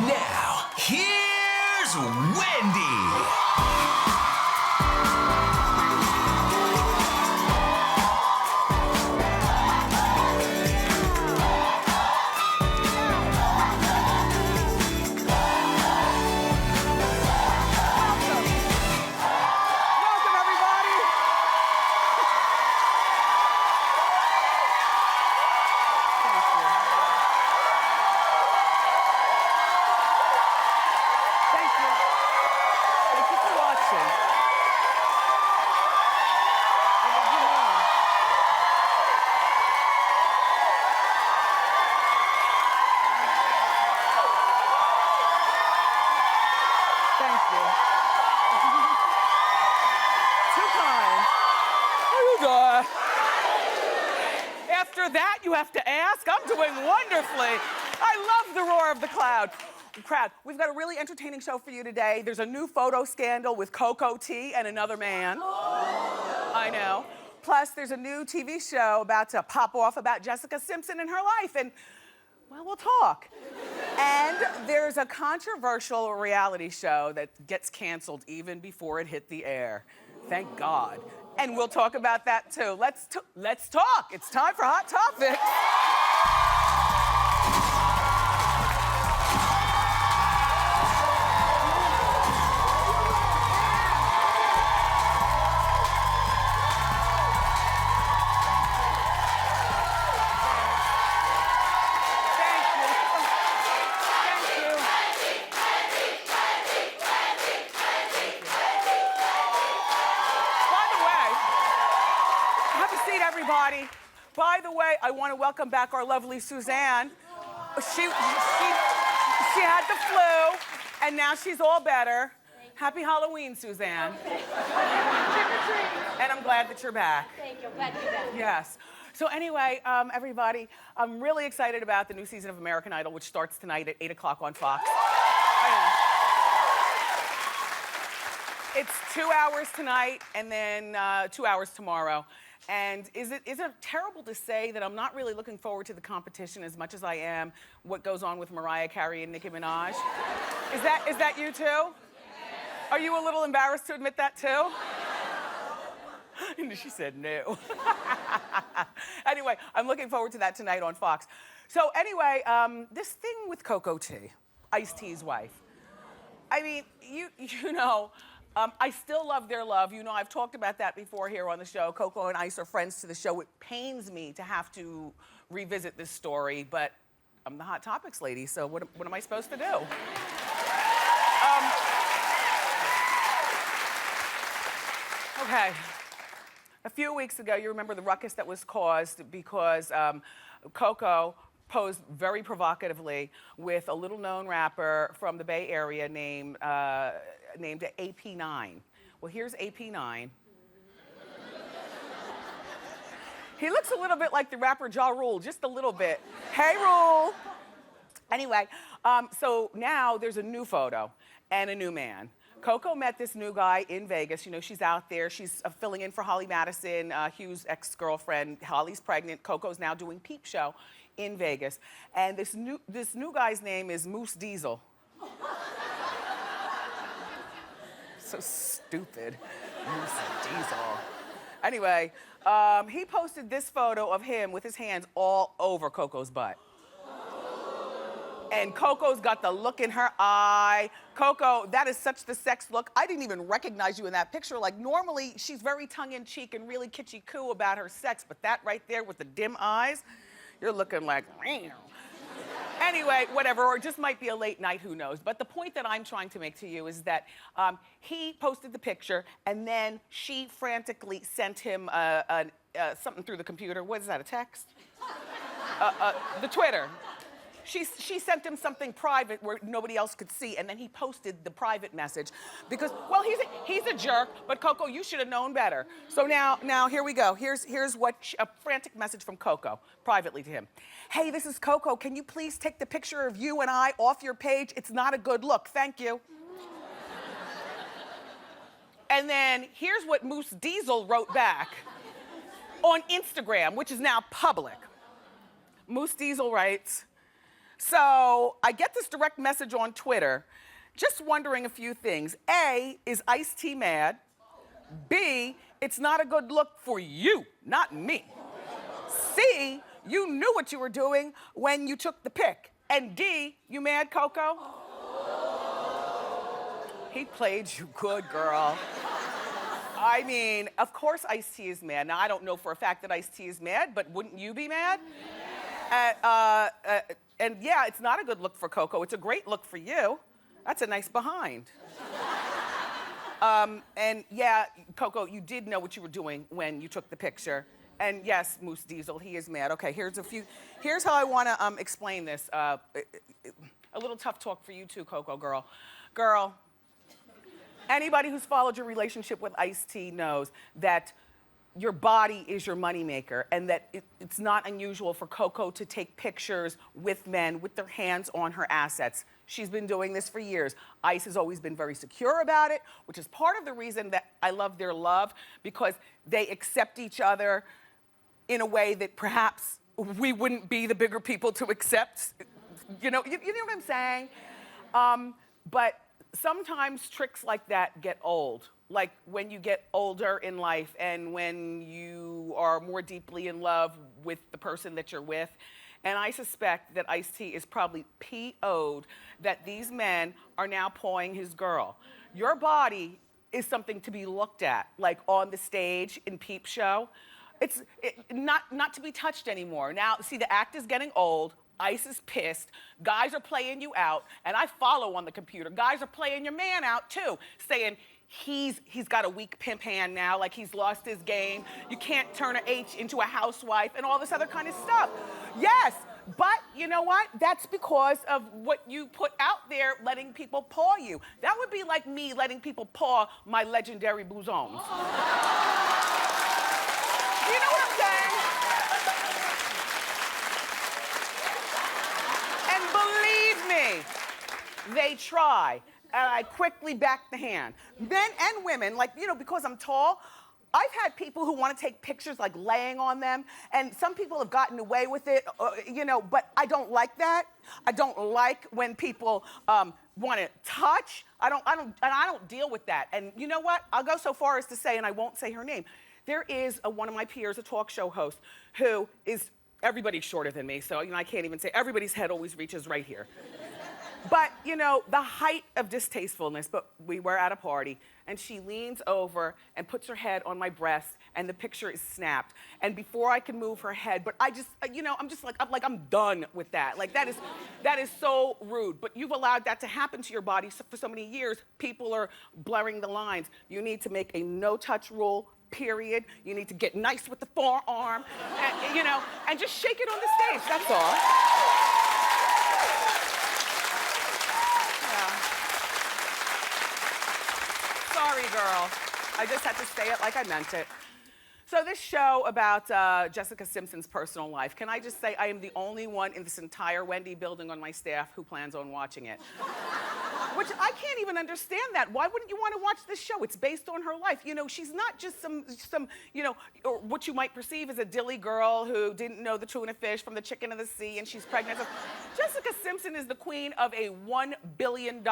Now, here's Wendy. After that, you have to ask? I'm doing wonderfully. I love the roar of the crowd. We've got a really entertaining show for you today. There's a new photo scandal with Coco T and another man. I know. Plus, there's a new TV show about to pop off about Jessica Simpson and her life, and, well, we'll talk. And there's a controversial reality show that gets canceled even before it hit the air. Thank God. And we'll talk about that too. Let's talk. It's time for Hot Topics. Everybody. By the way, I want to welcome back our lovely Suzanne. She had the flu, and now she's all better. Happy Halloween, Suzanne. And I'm glad that you're back. Thank you. Glad to be back. Yes. So anyway, everybody, I'm really excited about the new season of American Idol, which starts tonight at 8 o'clock on Fox. It's 2 hours tonight and then 2 hours tomorrow. And is it terrible to say that I'm not really looking forward to the competition as much as I am what goes on with Mariah Carey and Nicki Minaj? Is that you too? Yes. Are you a little embarrassed to admit that too? She said no. Anyway, I'm looking forward to that tonight on Fox. So anyway, this thing with Coco T, Ice-T's wife. I mean, you know, I still love their love. You know, I've talked about that before here on the show. Coco and Ice are friends to the show. It pains me to have to revisit this story, but I'm the Hot Topics lady, so what am I supposed to do? Okay. A few weeks ago, you remember the ruckus that was caused because Coco posed very provocatively with a little-known rapper from the Bay Area named AP9. Well, here's AP9. He looks a little bit like the rapper Ja Rule, just a little bit. Hey, Rule. Anyway, so now there's a new photo and a new man. Coco met this new guy in Vegas. You know, she's out there. She's filling in for Holly Madison, Hugh's ex-girlfriend. Holly's pregnant. Coco's now doing Peep Show in Vegas. And this new guy's name is Moose Diesel. So stupid. Moose Diesel. Anyway, he posted this photo of him with his hands all over Coco's butt. And Coco's got the look in her eye. Coco, that is such the sex look. I didn't even recognize you in that picture. Like, normally, she's very tongue-in-cheek and really kitschy-coo about her sex, but that right there with the dim eyes, you're looking like, meow. Anyway, whatever, or it just might be a late night, who knows. But the point that I'm trying to make to you is that he posted the picture, and then she frantically sent him something through the computer. What is that, a text? The Twitter. She sent him something private where nobody else could see, and then he posted the private message because, well, he's a jerk, but Coco, you should have known better. So now here we go. Here's a frantic message from Coco, privately to him. Hey, this is Coco. Can you please take the picture of you and I off your page? It's not a good look. Thank you. And then here's what Moose Diesel wrote back on Instagram, which is now public. Moose Diesel writes, So I get this direct message on Twitter, just wondering a few things. A, is Ice-T mad? B, it's not a good look for you, not me. C, you knew what you were doing when you took the pic. And D, you mad, Coco? He played you good, girl. I mean, of course Ice-T is mad. Now, I don't know for a fact that Ice-T is mad, but wouldn't you be mad? And yeah, it's not a good look for Coco. It's a great look for you. That's a nice behind. And yeah, Coco, you did know what you were doing when you took the picture. And yes, Moose Diesel, he is mad. Okay, here's how I wanna explain this. A little tough talk for you too, Coco, girl. Girl, anybody who's followed your relationship with Ice-T knows that your body is your moneymaker, and that it's not unusual for Coco to take pictures with men with their hands on her assets. She's been doing this for years. Ice has always been very secure about it, which is part of the reason that I love their love, because they accept each other in a way that perhaps we wouldn't be the bigger people to accept. You know what I'm saying? But sometimes tricks like that get old. Like when you get older in life and when you are more deeply in love with the person that you're with. And I suspect that Ice-T is probably PO'd that these men are now pawing his girl. Your body is something to be looked at, like on the stage in Peep Show. It's not to be touched anymore. Now, see, the act is getting old. Ice is pissed. Guys are playing you out, and I follow on the computer. Guys are playing your man out too, saying he's got a weak pimp hand now, like he's lost his game. You can't turn an H into a housewife and all this other kind of stuff. Yes, but you know what? That's because of what you put out there, letting people paw you. That would be like me letting people paw my legendary bosoms. You know what I'm saying? And believe me, they try. And I quickly back the hand. Men and women, like, you know, because I'm tall, I've had people who want to take pictures like laying on them, and some people have gotten away with it, you know, but I don't like that. I don't like when people want to touch. I don't deal with that. And you know what? I'll go so far as to say, and I won't say her name, there is one of my peers, a talk show host, who is, everybody's shorter than me, so, you know, I can't even say, everybody's head always reaches right here. But, you know, the height of distastefulness, but we were at a party, and she leans over and puts her head on my breast, and the picture is snapped. And before I can move her head, but I just, you know, I'm done with that. Like, that is so rude. But you've allowed that to happen to your body for so many years. People are blurring the lines. You need to make a no-touch rule, period. You need to get nice with the forearm, and, you know, and just shake it on the stage, that's all. Sorry, girl. I just had to say it like I meant it. So this show about Jessica Simpson's personal life, can I just say I am the only one in this entire Wendy building on my staff who plans on watching it. Which I can't even understand that. Why wouldn't you want to watch this show? It's based on her life. You know, she's not just some, you know, or what you might perceive as a dilly girl who didn't know the tuna fish from the chicken of the sea and she's pregnant. Jessica Simpson is the queen of a $1 billion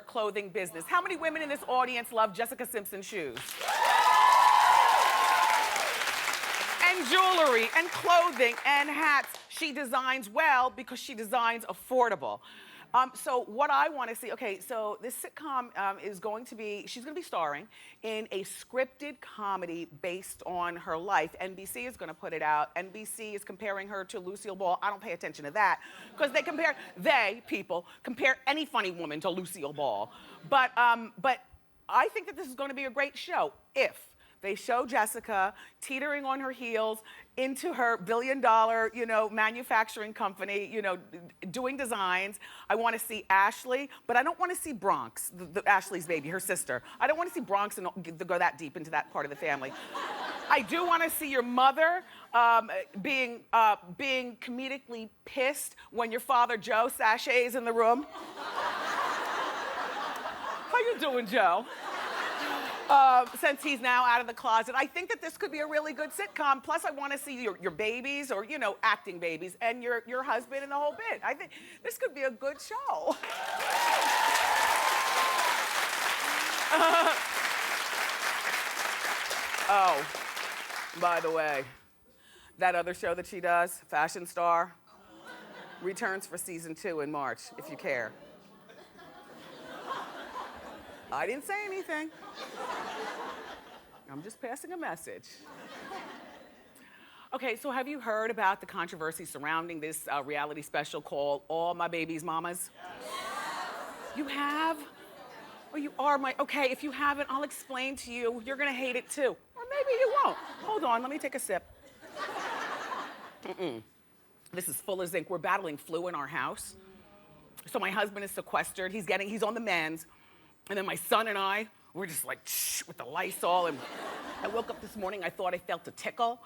clothing business. How many women in this audience love Jessica Simpson shoes? And jewelry and clothing and hats. She designs well because she designs affordable. So what I want to see, okay, so this sitcom is going to be, she's going to be starring in a scripted comedy based on her life. NBC is going to put it out. NBC is comparing her to Lucille Ball. I don't pay attention to that because people compare any funny woman to Lucille Ball. But I think that this is going to be a great show if they show Jessica teetering on her heels into her billion-dollar, you know, manufacturing company, you know, doing designs. I want to see Ashley, but I don't want to see Bronx, Ashley's baby, her sister. I don't want to see Bronx and go that deep into that part of the family. I do want to see your mother being comedically pissed when your father Joe sachets in the room. How you doing, Joe? Since he's now out of the closet. I think that this could be a really good sitcom. Plus, I want to see your babies, or, you know, acting babies, and your husband and the whole bit. I think this could be a good show. Oh, by the way, that other show that she does, Fashion Star, returns for season 2 in March, if you care. I didn't say anything. I'm just passing a message. Okay, so have you heard about the controversy surrounding this reality special called All My Baby's Mamas? Yes. You have? Oh, you are my... Okay, if you haven't, I'll explain to you. You're gonna hate it too. Or maybe you won't. Hold on, let me take a sip. This is full of zinc. We're battling flu in our house. So my husband is sequestered. He's on the mends. And then my son and I, we're just like, shh, with the Lysol. And I woke up this morning, I thought I felt a tickle.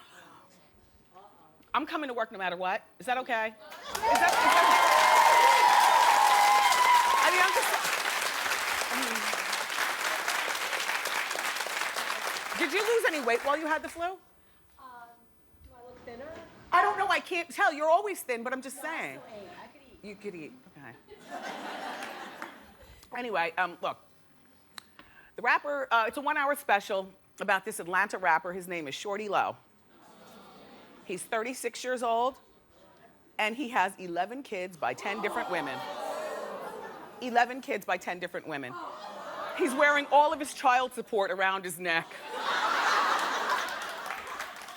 I'm coming to work no matter what. Is that okay? Is that I mean, I'm just... Did you lose any weight while you had the flu? Do I look thinner? I don't know, I can't tell. You're always thin, but I'm just saying. I still ate. I could eat. You could eat, okay. Anyway, look. The rapper, it's a 1-hour special about this Atlanta rapper. His name is Shorty Low. He's 36 years old, and he has 11 kids by 10 different women. 11 kids by 10 different women. He's wearing all of his child support around his neck.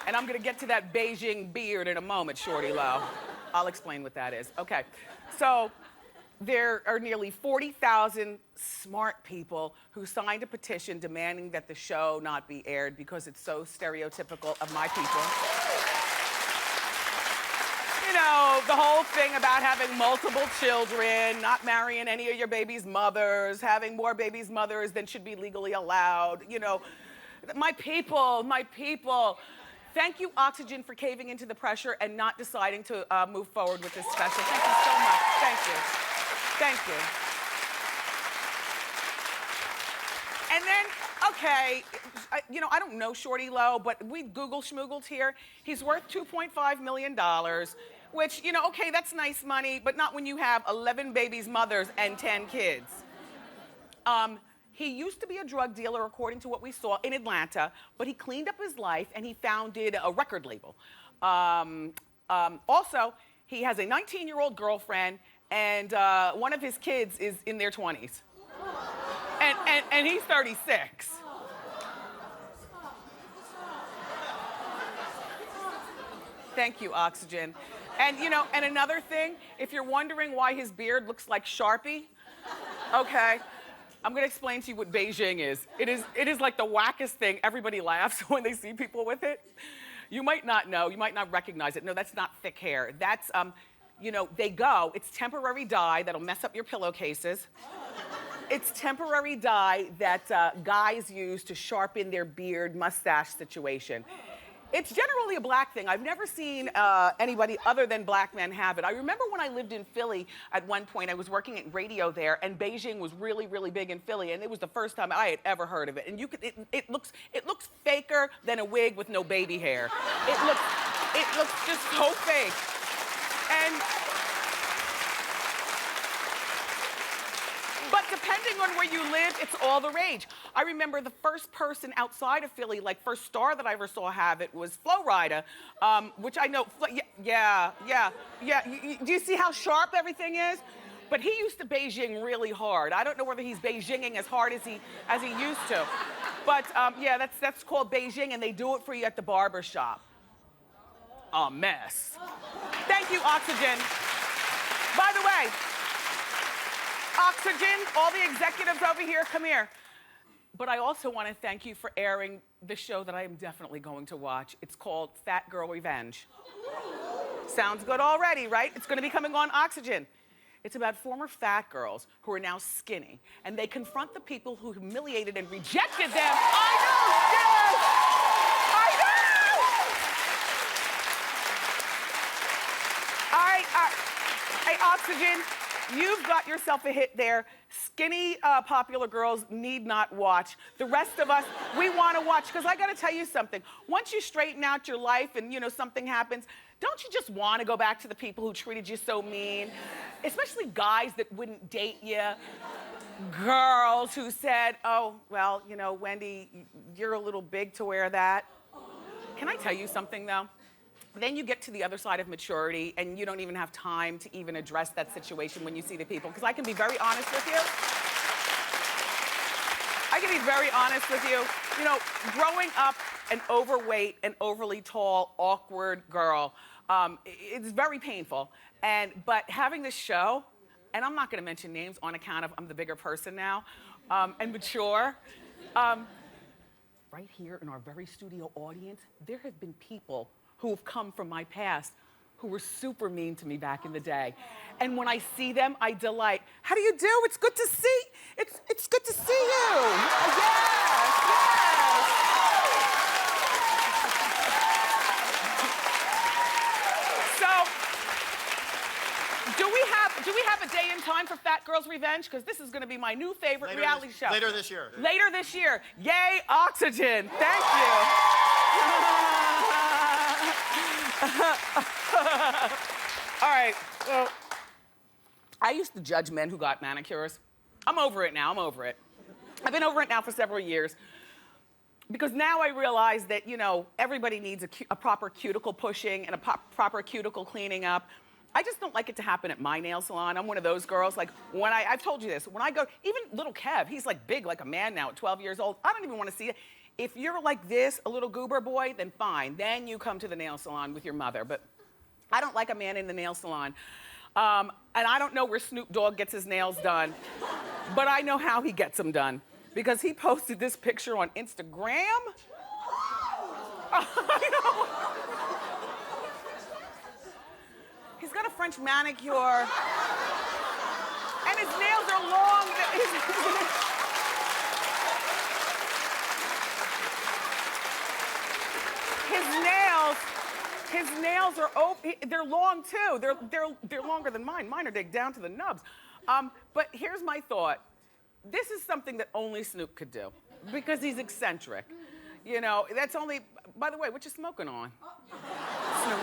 And I'm gonna get to that Beijing beard in a moment, Shorty Low. I'll explain what that is. Okay, so there are nearly 40,000 smart people who signed a petition demanding that the show not be aired because it's so stereotypical of my people. You know, the whole thing about having multiple children, not marrying any of your baby's mothers, having more babies' mothers than should be legally allowed. You know, my people, my people. Thank you, Oxygen, for caving into the pressure and not deciding to move forward with this special. Thank you so much. Thank you. Thank you. And then, okay, you know, I don't know Shorty Low, but we Google schmoogled here. He's worth $2.5 million, which, you know, okay, that's nice money, but not when you have 11 babies' mothers and 10 kids. He used to be a drug dealer, according to what we saw in Atlanta, but he cleaned up his life and he founded a record label. Also, he has a 19-year-old girlfriend, and one of his kids is in their 20s. And he's 36. Thank you, Oxygen. And, you know, and another thing, if you're wondering why his beard looks like Sharpie, okay, I'm gonna explain to you what Beijing is. It is like the wackest thing. Everybody laughs when they see people with it. You might not know, you might not recognize it. No, that's not thick hair. That's, you know, it's temporary dye that'll mess up your pillowcases. It's temporary dye that guys use to sharpen their beard, mustache situation. It's generally a black thing. I've never seen anybody other than black men have it. I remember when I lived in Philly at one point, I was working at radio there, and Beijing was really, really big in Philly, and it was the first time I had ever heard of it. And it looks faker than a wig with no baby hair. It looks just so fake. But depending on where you live, it's all the rage. I remember the first person outside of Philly, like first star that I ever saw have it was Flo Rida, which I know, yeah. Do you see how sharp everything is? But he used to Beijing really hard. I don't know whether he's Beijinging as hard as he used to. But yeah, that's called Beijing, and they do it for you at the barber shop. A mess. Thank you, Oxygen. By the way, Oxygen, all the executives over here, come here. But I also want to thank you for airing the show that I am definitely going to watch. It's called Fat Girl Revenge. Sounds good already, right? It's going to be coming on Oxygen. It's about former fat girls who are now skinny, and they confront the people who humiliated and rejected them. I know, yes! I know! All right. Hey, Oxygen. You've got yourself a hit there. Skinny, popular girls need not watch. The rest of us, we want to watch, because I got to tell you something. Once you straighten out your life and, something happens, don't you just want to go back to the people who treated you so mean? Especially guys that wouldn't date you. Girls who said, oh, well, Wendy, you're a little big to wear that. Can I tell you something, though? Then you get to the other side of maturity and you don't even have time to even address that situation when you see the people. Because I can be very honest with you. Growing up an overweight and overly tall, awkward girl, it's very painful. But having this show, and I'm not gonna mention names on account of I'm the bigger person now, and mature. Right here in our very studio audience, there have been people who have come from my past who were super mean to me back in the day. And when I see them, I delight. How do you do? It's good to see. It's good to see you. Yes. So, do we have a day and time for Fat Girls Revenge? Because this is going to be my new favorite reality show. Later this year. Later this year. Yay, oxygen. Thank you. All right, well, I used to judge men who got manicures. I'm over it now, I've been over it now for several years. Because now I realize that, everybody needs a proper cuticle pushing and a proper cuticle cleaning up. I just don't like it to happen at my nail salon. I'm one of those girls, like, I've told you this, when I go, even little Kev, he's like big like a man now at 12 years old. I don't even want to see it. If you're like this, a little goober boy, then fine. Then you come to the nail salon with your mother. But I don't like a man in the nail salon. And I don't know where Snoop Dogg gets his nails done. But I know how he gets them done. Because he posted this picture on Instagram. I know. He's got a French manicure. And his nails are long. His nails are open. They're long too. They're longer than mine. Mine are down to the nubs. But here's my thought. This is something that only Snoop could do because he's eccentric. That's only. By the way, what you smoking on? Snoop.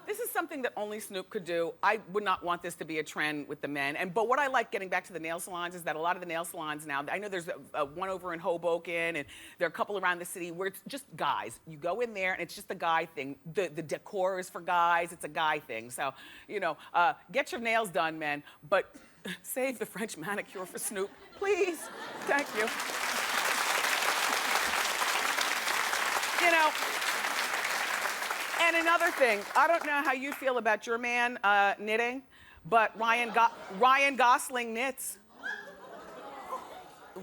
This is something that only Snoop could do. I would not want this to be a trend with the men. But what I like, getting back to the nail salons, is that a lot of the nail salons now, I know there's one over in Hoboken, and there are a couple around the city where it's just guys. You go in there, and it's just a guy thing. The decor is for guys. It's a guy thing. So, get your nails done, men, but save the French manicure for Snoop, please. Thank you. And another thing, I don't know how you feel about your man knitting, but Ryan Gosling knits.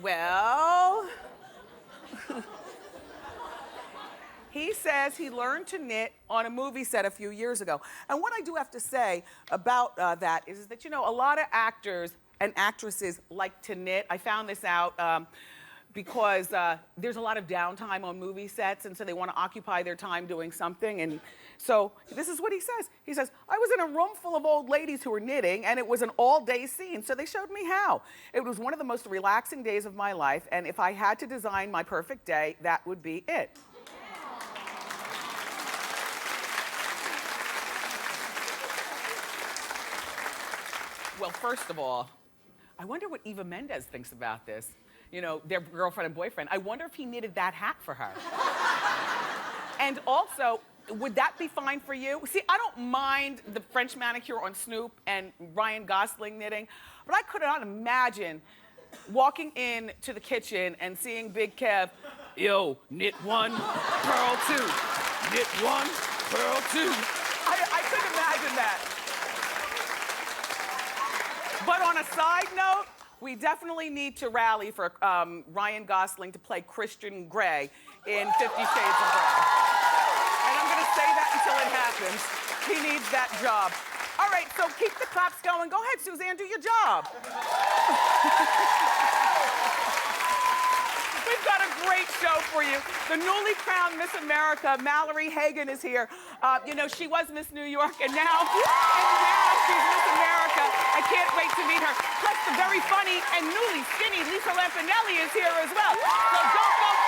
Well, he says he learned to knit on a movie set a few years ago. And what I do have to say about that is that, a lot of actors and actresses like to knit. I found this out because there's a lot of downtime on movie sets, and so they want to occupy their time doing something. And so this is what he says. He says, I was in a room full of old ladies who were knitting, and it was an all-day scene, so they showed me how. It was one of the most relaxing days of my life, and if I had to design my perfect day, that would be it. Well, first of all, I wonder what Eva Mendes thinks about this. Their girlfriend and boyfriend. I wonder if he knitted that hat for her. And also, would that be fine for you? See, I don't mind the French manicure on Snoop and Ryan Gosling knitting, but I could not imagine walking into the kitchen and seeing Big Kev, yo, knit one, purl two. Knit one, purl two. I couldn't imagine that. But on a side note, we definitely need to rally for Ryan Gosling to play Christian Grey in 50 Shades of Grey. And I'm gonna say that until it happens. He needs that job. All right, so keep the claps going. Go ahead, Suzanne, do your job. We've got a great show for you. The newly crowned Miss America, Mallory Hagan, is here. She was Miss New York, and now she's Miss America. I can't wait to meet her. Plus, the very funny and newly skinny Lisa Lampanelli is here as well. So don't vote